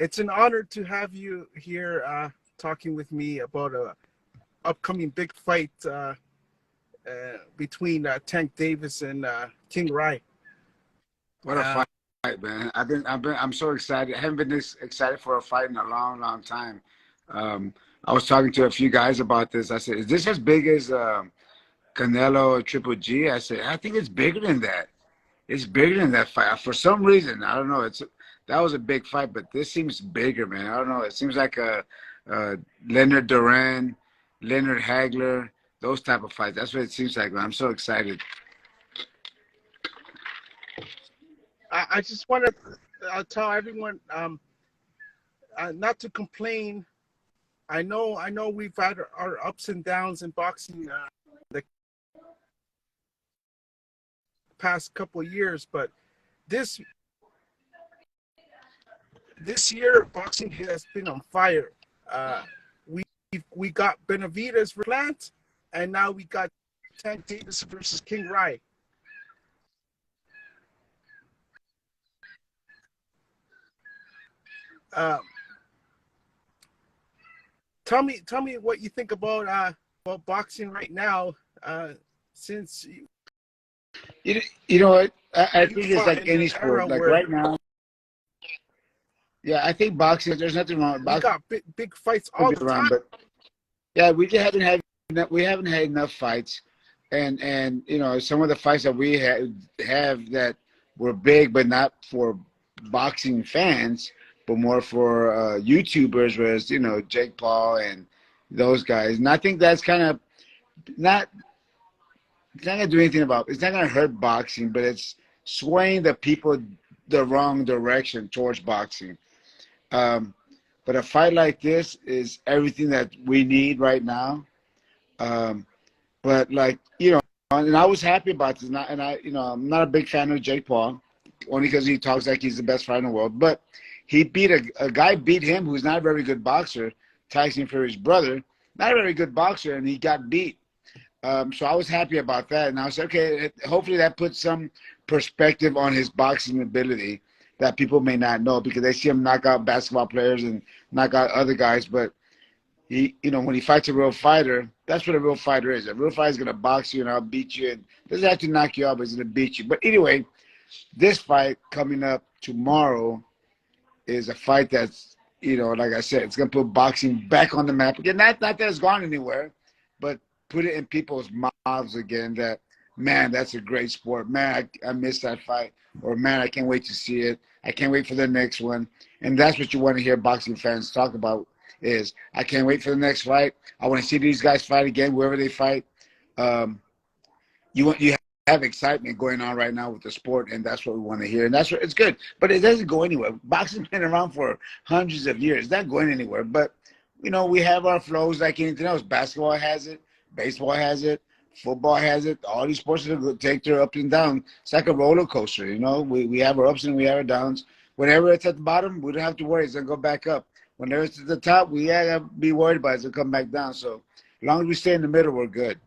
It's an honor to have you here talking with me about a upcoming big fight between Tank Davis and King Rai. What a fight, man! I'm so excited. I haven't been this excited for a fight in a long, long time. I was talking to a few guys about this. I said, "Is this as big as Canelo Triple G?" I said, "I think it's bigger than that. It's bigger than that fight. For some reason, I don't know. That was a big fight, but this seems bigger, man. I don't know. It seems like a Leonard Duran, Leonard Hagler, those type of fights. That's what it seems like, man. I'm so excited." I just want to tell everyone not to complain. I know we've had our ups and downs in boxing the past couple of years, but this year boxing has been on fire. We got Benavidez Plant, and now we got Tank Davis versus King Rai. Tell me what you think about boxing right now. Since you know what, I think it's like any sport. Like right now, yeah, I think boxing. There's nothing wrong with boxing. We got big fights all the time, but yeah, we haven't had enough fights, and you know, some of the fights that we have that were big, but not for boxing fans, but more for YouTubers, whereas, you know, Jake Paul and those guys. And I think that's kind of it's not going to do anything it's not going to hurt boxing, but it's swaying the people the wrong direction towards boxing. But a fight like this is everything that we need right now. But like, you know, and I was happy about this. And I, you know, I'm not a big fan of Jake Paul, only because he talks like he's the best fighter in the world. But he beat a guy beat him who's not a very good boxer, Tyson Fury's brother, not a very good boxer, and he got beat. So I was happy about that, and I was like, okay, hopefully that puts some perspective on his boxing ability that people may not know, because they see him knock out basketball players and knock out other guys. But he, you know, when he fights a real fighter, that's what a real fighter is. A real fighter is going to box you and I'll beat you, and doesn't have to knock you out, but he's going to beat you. But anyway, this fight coming up tomorrow is a fight that's, you know, like I said, it's going to put boxing back on the map again. Not that it's gone anywhere, but put it in people's mouths again that, man, that's a great sport. Man, I missed that fight. Or, man, I can't wait to see it. I can't wait for the next one. And that's what you want to hear boxing fans talk about is, I can't wait for the next fight. I want to see these guys fight again, wherever they fight. You have excitement going on right now with the sport, and that's what we want to hear. And that's what it's good. But it doesn't go anywhere. Boxing's been around for hundreds of years. It's not going anywhere. But, you know, we have our flows like anything else. Basketball has it. Baseball has it. Football has it. All these sports take their ups and downs. It's like a roller coaster, you know. We have our ups and we have our downs. Whenever it's at the bottom, we don't have to worry. It's going to go back up. Whenever it's at the top, we got to be worried about it. It's going to come back down. So as long as we stay in the middle, we're good.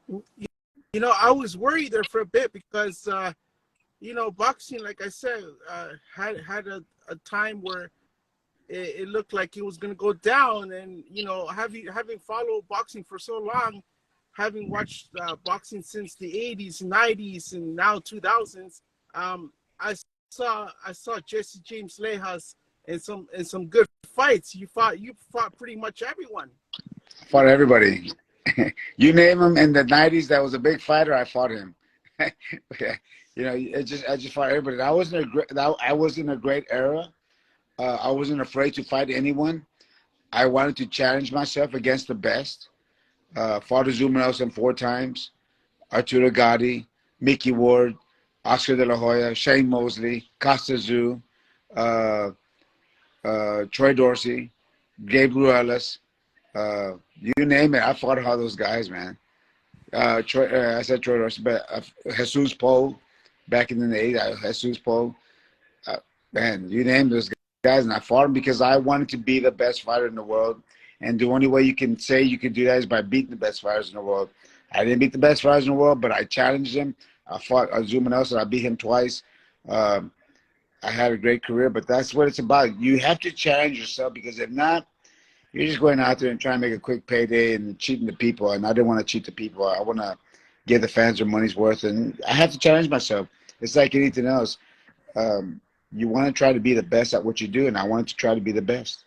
You know, I was worried there for a bit because, you know, boxing, like I said, had a time where it looked like it was going to go down. And, you know, having followed boxing for so long, having watched boxing since the 80s, 90s, and now 2000s, I saw Jessie James Leija in some good fights. You fought pretty much everyone. I fought everybody. You name him in the 90s that was a big fighter, I fought him. You know, I just fought everybody. I was in a great era. I wasn't afraid to fight anyone. I wanted to challenge myself against the best. Fought Azuma Nelson 4 times, Arturo Gatti, Mickey Ward, Oscar De La Hoya, Shane Mosley, Costa Zoo, Troy Dorsey, Gabe Ruelas, you name it. I fought all those guys, man. I said Troy Dorsey, but Jesus Poe, back in the 80s, Jesus Poe, man, you name those guys, and I fought them because I wanted to be the best fighter in the world. And the only way you can say you can do that is by beating the best fighters in the world. I didn't beat the best fighters in the world, but I challenged him. I fought Azuma Nelson. I beat him twice. I I had a great career, but that's what it's about. You have to challenge yourself, because if not, you're just going out there and trying to make a quick payday and cheating the people. And I didn't want to cheat the people. I want to give the fans their money's worth, and I have to challenge myself. It's like anything else. You want to try to be the best at what you do, and I wanted to try to be the best.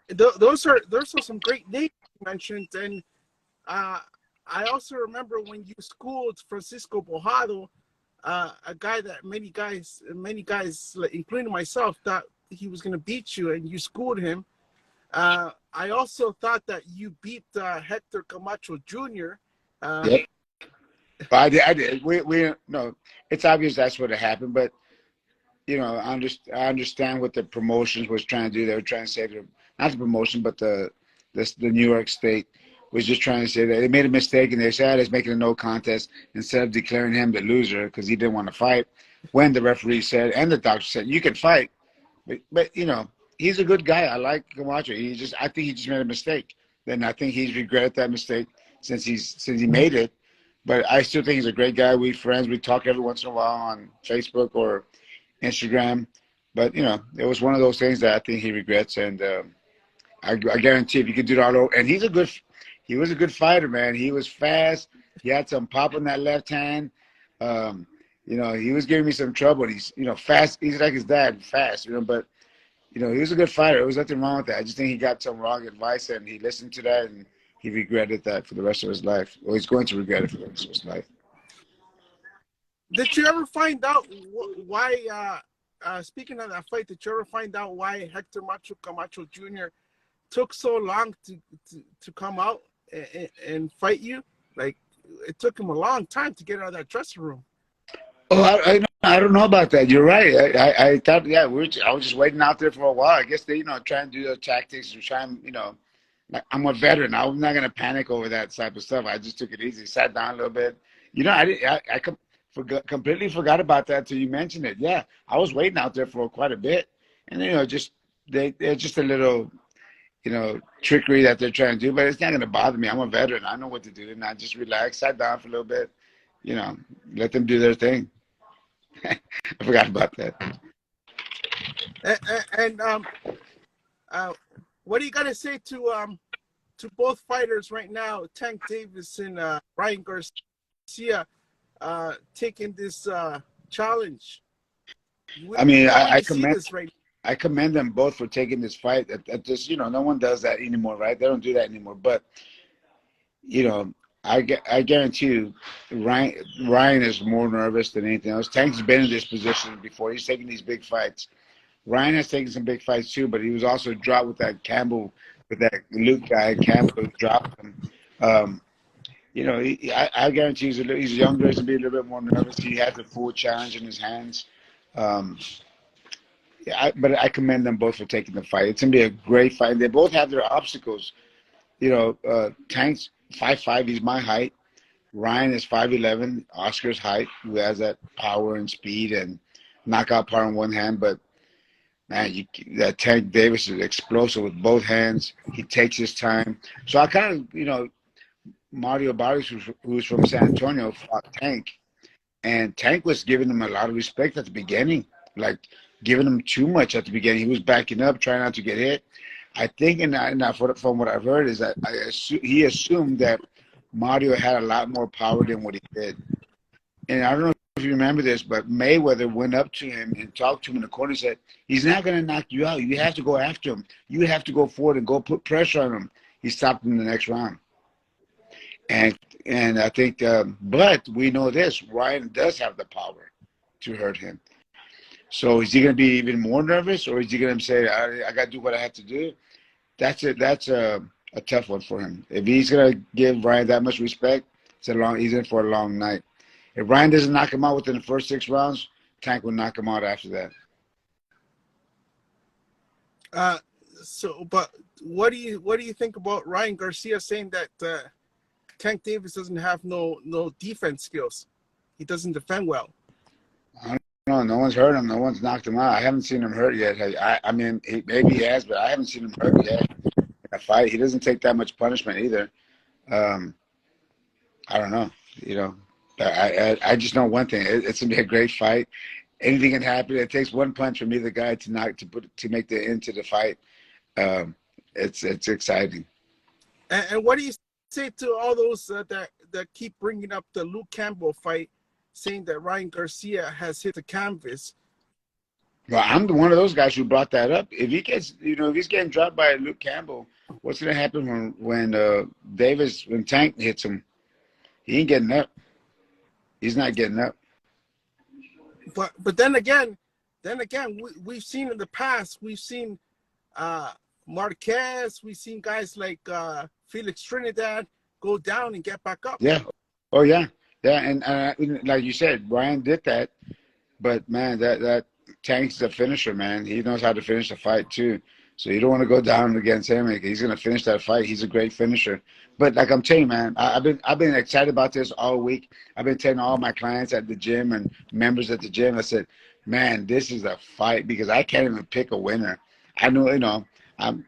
Those are some great names you mentioned, and I also remember when you schooled Francisco Bojado, a guy that many guys, including myself, thought he was going to beat you, and you schooled him. I also thought that you beat Hector Camacho Jr. Yep. I did. I did. We no. It's obvious that's what happened, but I understand what the promotions was trying to do. They were trying to say not the promotion, but the New York State was just trying to say that they made a mistake, and they said it's making a no contest instead of declaring him the loser because he didn't want to fight. When the referee said and the doctor said you can fight, but he's a good guy. I like Camacho. I think he just made a mistake. Then I think he's regretted that mistake since he made it. But I still think he's a great guy. We friends. We talk every once in a while on Facebook or Instagram. But it was one of those things that I think he regrets. And I guarantee if you could do that all over, and he was a good fighter, man. He was fast. He had some pop in that left hand. He was giving me some trouble. He's fast. He's like his dad, fast. But he was a good fighter. There was nothing wrong with that. I just think he got some wrong advice, and he listened to that, and he regretted that for the rest of his life. Or he's going to regret it for the rest of his life. Did you ever find out why? Speaking of that fight, did you ever find out why Hector Camacho Jr. took so long to come out and fight you? Like, it took him a long time to get out of that dressing room. Oh, I don't know about that. You're right. I thought, I was just waiting out there for a while. I guess they, trying to do their tactics and trying, I'm a veteran. I'm not going to panic over that type of stuff. I just took it easy, sat down a little bit. I completely forgot about that till you mentioned it. Yeah, I was waiting out there for quite a bit. And, they're just a little, trickery that they're trying to do, but it's not going to bother me. I'm a veteran. I know what to do. And I just relaxed, sat down for a little bit, let them do their thing. I forgot about that. And what do you got to say to both fighters right now, Tank Davis and Ryan Garcia, taking this challenge? I commend them both for taking this fight. At this, no one does that anymore, right? They don't do that anymore. But I guarantee you, Ryan is more nervous than anything else. Tank's been in this position before. He's taking these big fights. Ryan has taken some big fights too, but he was also dropped with that Campbell, with that Luke guy. Campbell dropped him. I guarantee he's younger. He's gonna be a little bit more nervous. He has the full challenge in his hands. But I commend them both for taking the fight. It's gonna be a great fight. They both have their obstacles. Tank's 5'5", he's my height. Ryan is 5'11", Oscar's height, who has that power and speed and knockout power in one hand. But man, that Tank Davis is explosive with both hands. He takes his time. So I kind of, Mario Barrios, who's from San Antonio, fought Tank, and Tank was giving him a lot of respect at the beginning, like giving him too much at the beginning. He was backing up, trying not to get hit. I think, from what I've heard, is that he assumed that Mario had a lot more power than what he did. And I don't know if you remember this, but Mayweather went up to him and talked to him in the corner and said, he's not going to knock you out. You have to go after him. You have to go forward and go put pressure on him. He stopped him in the next round. And I think, but we know this, Ryan does have the power to hurt him. So is he going to be even more nervous, or is he going to say, I got to do what I have to do? That's a tough one for him. If he's going to give Ryan that much respect, he's in for a long night. If Ryan doesn't knock him out within the first 6 rounds, Tank will knock him out after that. But what do you think about Ryan Garcia saying that Tank Davis doesn't have no defense skills? He doesn't defend well. No one's hurt him. No one's knocked him out. I haven't seen him hurt yet. I mean, maybe he has, but I haven't seen him hurt yet in a fight. He doesn't take that much punishment either. I don't know. But I just know one thing. It's going to be a great fight. anything can happen. It takes one punch from either guy to make the end to the fight. It's exciting. And what do you say to all those that keep bringing up the Luke Campbell fight, saying that Ryan Garcia has hit the canvas? Well, I'm one of those guys who brought that up. If he gets, if he's getting dropped by Luke Campbell, what's going to happen when Tank hits him? He ain't getting up. He's not getting up. But then again, we've seen in the past, we've seen Marquez, we've seen guys like Felix Trinidad go down and get back up. Yeah. Oh yeah. Yeah, and like you said, Ryan did that, but man, that Tank's a finisher, man. He knows how to finish a fight too. So you don't want to go down against him. He's gonna finish that fight. He's a great finisher. But like I'm telling you, man, I've been excited about this all week. I've been telling all my clients at the gym and members at the gym. I said, man, this is a fight because I can't even pick a winner. I know, I'm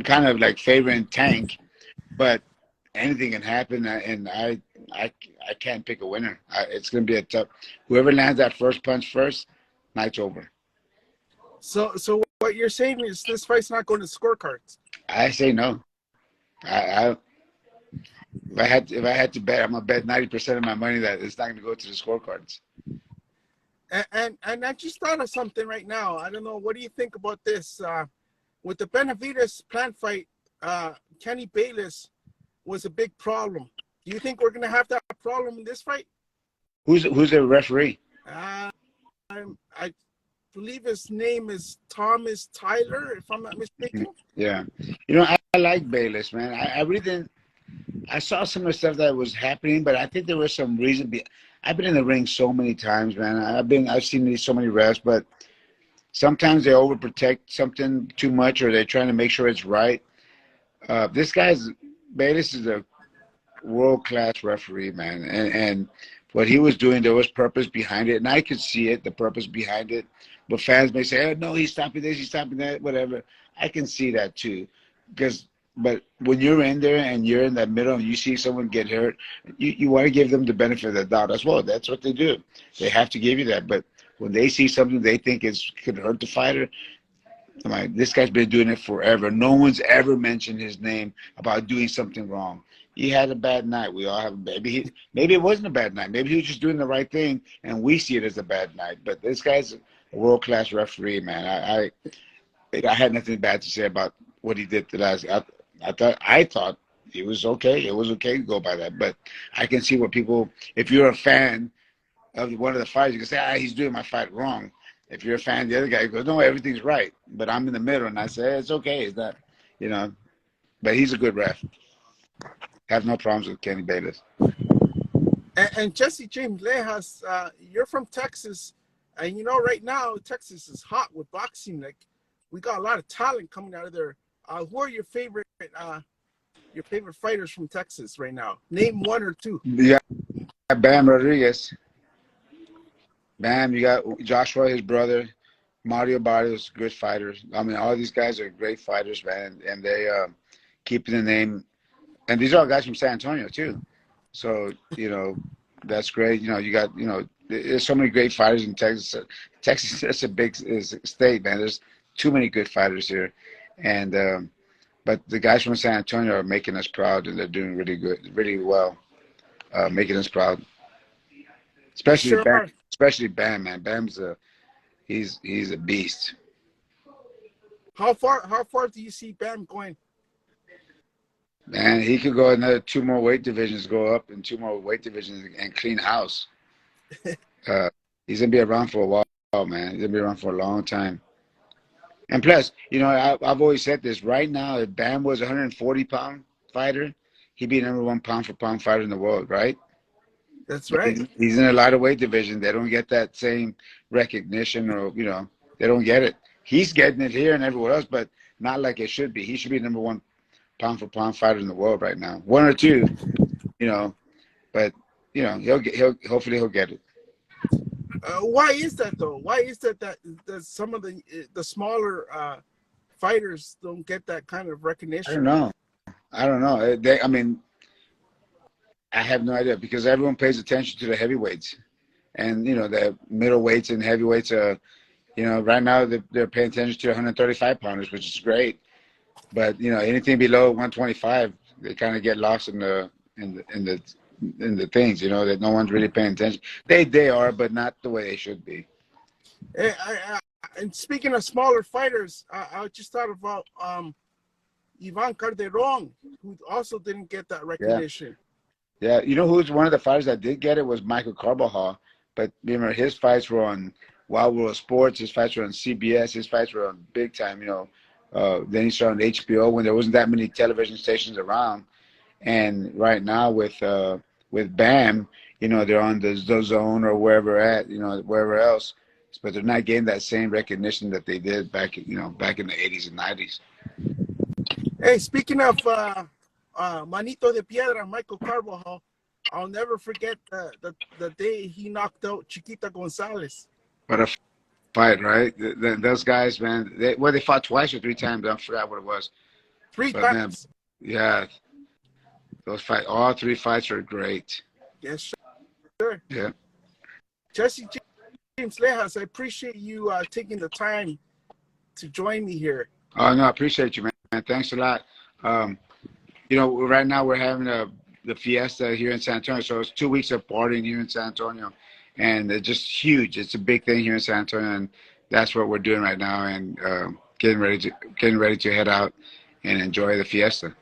kind of like favoring Tank, but anything can happen, and I can't pick a winner. It's gonna be a tough. Whoever lands that first punch first, night's over. So what you're saying is this fight's not going to scorecards? I say no. If I had to bet, I'm gonna bet 90% of my money that it's not gonna go to the scorecards. And I just thought of something right now. I don't know. What do you think about this? With the Benavidez plant fight, Kenny Bayless was a big problem. Do you think we're gonna have that problem in this fight? Who's the referee? I believe his name is Thomas Tyler, if I'm not mistaken. Yeah, I like Bayless, man. I really didn't. I saw some of the stuff that was happening, but I think there was some reason. I've been in the ring so many times, man. I've seen so many refs, but sometimes they overprotect something too much, or they're trying to make sure it's right. Bayless is a world-class referee, man, and what he was doing, there was purpose behind it, and I could see it, the purpose behind it. But fans may say, "Oh no, he's stopping this, he's stopping that, whatever." I can see that too, but when you're in there and you're in that middle and you see someone get hurt, you want to give them the benefit of the doubt as well. That's what they do. They have to give you that. But when they see something they think could hurt the fighter, I'm like, this guy's been doing it forever. No one's ever mentioned his name about doing something wrong. He had a bad night. We all have. Maybe it wasn't a bad night. Maybe he was just doing the right thing, and we see it as a bad night. But this guy's a world-class referee, man. I had nothing bad to say about what he did the last. I thought it was okay. It was okay to go by that. But I can see what people. If you're a fan of one of the fighters, you can say, he's doing my fight wrong. If you're a fan of the other guy, goes, no, everything's right. But I'm in the middle, and I say, it's okay. It's not, But he's a good ref. Have no problems with Kenny Bayless. And Jessie James Leija, you're from Texas, and right now Texas is hot with boxing. Like, we got a lot of talent coming out of there. Who are your favorite fighters from Texas right now? Name one or two. Yeah, Bam Rodriguez. Bam, you got Joshua, his brother, Mario Barrios, good fighters. I mean, all these guys are great fighters, man, and they keeping the name. And these are all guys from San Antonio too. So that's great. You got there's so many great fighters in Texas. Texas is a big state, man. There's too many good fighters here, and but the guys from San Antonio are making us proud, and they're doing really good, really well, making us proud. Especially Bam, man. Bam's he's a beast. How far do you see Bam going? Man, he could go another 2 more weight divisions, go up in 2 more weight divisions and clean house. He's gonna be around for a while, man. He's gonna be around for a long time. And plus, I've always said this. Right now, if Bam was a 140-pound fighter, he'd be number 1 pound-for-pound fighter in the world, right? That's right. He's in a lighter weight division. They don't get that same recognition, or they don't get it. He's getting it here and everywhere else, but not like it should be. He should be number 1 pound-for-pound fighter in the world right now. 1 or 2, but hopefully he'll get it. Why is that though? Why is that some of the smaller fighters don't get that kind of recognition? I don't know. I have no idea, because everyone pays attention to the heavyweights. And you know, the middleweights and heavyweights, you know, right now they're paying attention to 135 pounders, which is great. But you know, anything below 125, they kind of get lost in the things, you know, that no one's really paying attention. They are, but not the way they should be. And speaking of smaller fighters, I just thought about Ivan Calderon, who also didn't get that recognition. Yeah, you know who's one of the fighters that did get it was Michael Carbajal. But remember, his fights were on Wild World Sports. His fights were on CBS. His fights were on big time. You know, then he started on HBO when there wasn't that many television stations around. And right now with BAM, you know, they're on the Zone or wherever you know, wherever else. But they're not getting that same recognition that they did back in the 80s and 90s. Hey, speaking of Manito de Piedra, Michael Carbajal, I'll never forget the day he knocked out Chiquita Gonzalez. What a fight, right? Those guys, man, they fought twice or three times. I forgot what it was. Three But times. Man, yeah, all three fights are great. Yes, sure. Yeah. Jessie James Leija, I appreciate you taking the time to join me here. Oh no, I appreciate you, man. Thanks a lot. You know, right now we're having the fiesta here in San Antonio, so it's 2 weeks of partying here in San Antonio, and it's just huge. It's a big thing here in San Antonio, and that's what we're doing right now, and getting ready to head out and enjoy the fiesta.